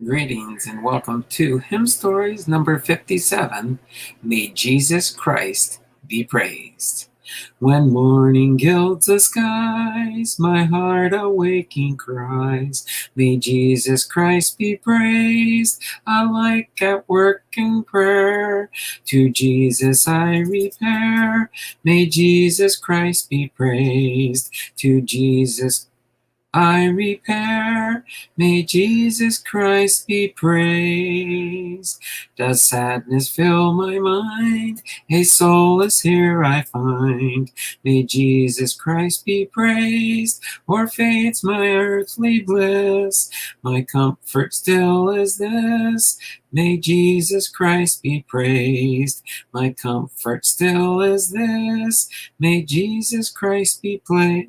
Greetings and welcome to Hymn Stories number 57, May Jesus Christ be Praised. When morning gilds the skies, my heart awaking cries, May Jesus Christ be praised, alike at work and prayer. To Jesus I repair, May Jesus Christ be praised. To Jesus I repair, may Jesus Christ be praised. Does sadness fill my mind? A solace here I find. May Jesus Christ be praised, or fades my earthly bliss. My comfort still is this, may Jesus Christ be praised. My comfort still is this, may Jesus Christ be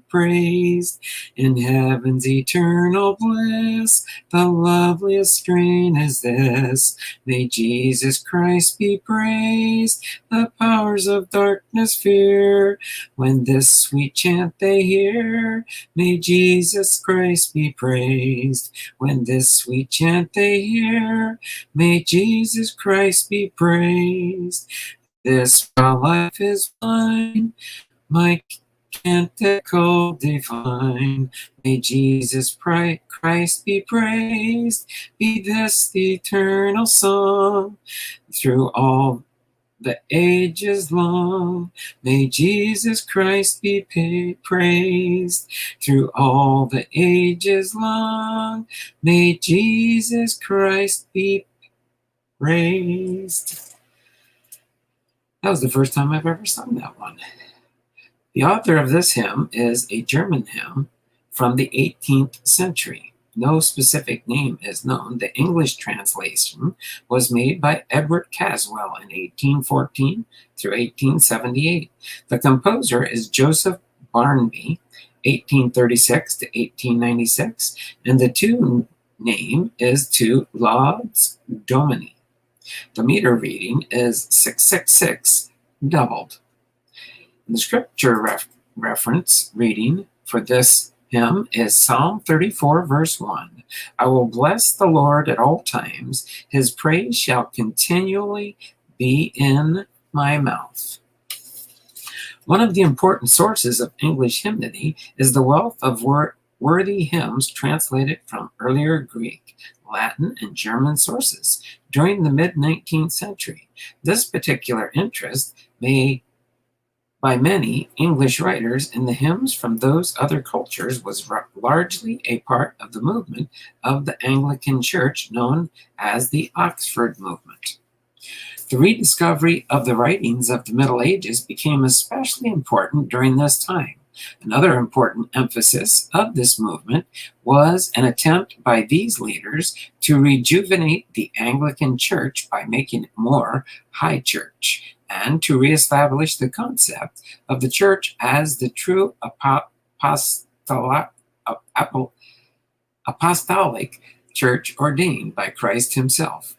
praised. In heaven's eternal bliss, the loveliest strain is this. May Jesus Christ be praised, the powers of darkness fear. When this sweet chant they hear, may Jesus Christ be praised. When this sweet chant they hear, may Jesus Christ be praised. This life is mine, my canticle divine, may Jesus Christ be praised, be this the eternal song, through all the ages long, may Jesus Christ be praised, through all the ages long, may Jesus Christ be praised. That was the first time I've ever sung that one. The author of this hymn is a German hymn from the 18th century. No specific name is known. The English translation was made by Edward Caswell in 1814 through 1878. The composer is Joseph Barnby, 1836 to 1896, and the tune name is To Lauds Domini. The meter reading is 666 doubled. The scripture reference reading for this hymn is Psalm 34, verse 1. I will bless the Lord at all times. His praise shall continually be in my mouth. One of the important sources of English hymnody is the wealth of worthy hymns translated from earlier Greek, Latin, and German sources during the mid-19th century. This particular interest by many English writers in the hymns from those other cultures was largely a part of the movement of the Anglican Church known as the Oxford Movement. The rediscovery of the writings of the Middle Ages became especially important during this time. Another important emphasis of this movement was an attempt by these leaders to rejuvenate the Anglican Church by making it more high church, and to reestablish the concept of the church as the true apostolic church ordained by Christ himself.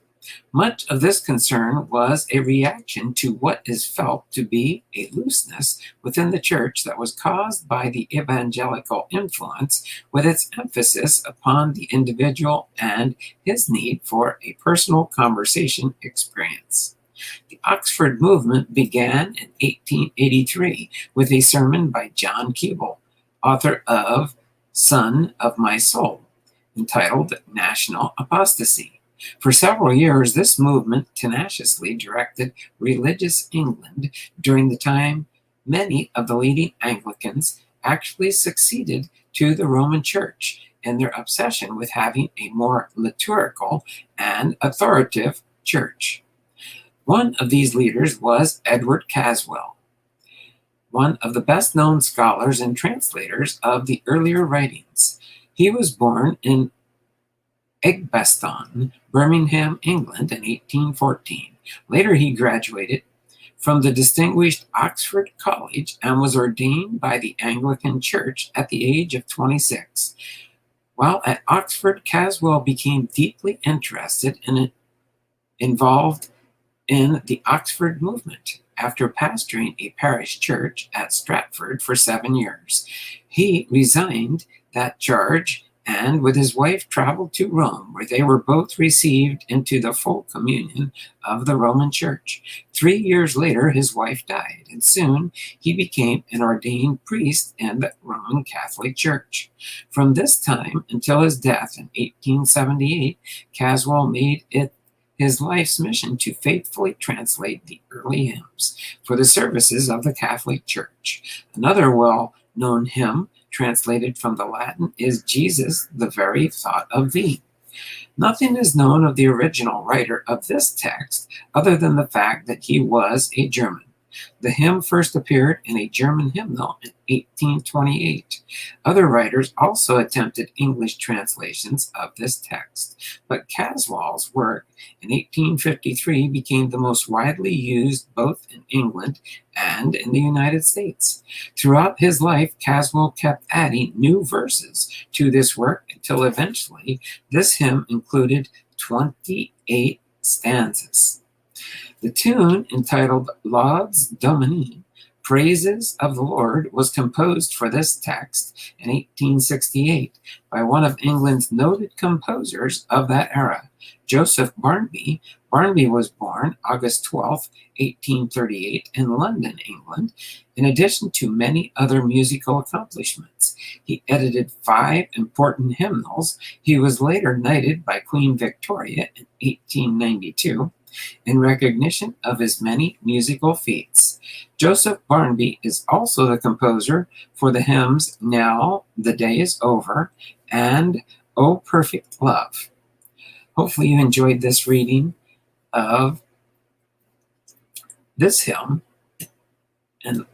Much of this concern was a reaction to what is felt to be a looseness within the church that was caused by the evangelical influence, with its emphasis upon the individual and his need for a personal conversation experience. The Oxford movement began in 1883 with a sermon by John Keble, author of Son of My Soul, entitled National Apostasy. For several years, this movement tenaciously directed religious England during the time many of the leading Anglicans actually succeeded to the Roman Church in their obsession with having a more liturgical and authoritative church. One of these leaders was Edward Caswell, one of the best-known scholars and translators of the earlier writings. He was born in Edgbaston, Birmingham, England in 1814. Later he graduated from the distinguished Oxford College and was ordained by the Anglican Church at the age of 26. While at Oxford, Caswell became deeply interested and involved in the Oxford movement. After pastoring a parish church at Stratford for 7 years, he resigned that charge and with his wife traveled to Rome, where they were both received into the full communion of the Roman Church. 3 years later, his wife died, and soon he became an ordained priest in the Roman Catholic Church. From this time until his death in 1878, Caswell made it his life's mission to faithfully translate the early hymns for the services of the Catholic Church. Another well-known hymn translated from the Latin is Jesus, the very thought of thee. Nothing is known of the original writer of this text other than the fact that he was a German. The hymn first appeared in a German hymnal in 1828. Other writers also attempted English translations of this text, but Caswell's work in 1853 became the most widely used both in England and in the United States. Throughout his life, Caswell kept adding new verses to this work until eventually this hymn included 28 stanzas. The tune, entitled Laudes Domini, Praises of the Lord, was composed for this text in 1868 by one of England's noted composers of that era, Joseph Barnby. Barnby was born August 12, 1838, in London, England. In addition to many other musical accomplishments, he edited 5 important hymnals. He was later knighted by Queen Victoria in 1892. In recognition of his many musical feats. Joseph Barnby is also the composer for the hymns Now the Day is Over and O Perfect Love. Hopefully you enjoyed this reading of this hymn, and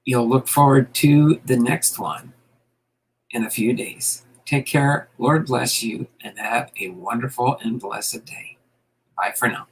you'll look forward to the next one in a few days. Take care, Lord bless you, and have a wonderful and blessed day. Bye for now.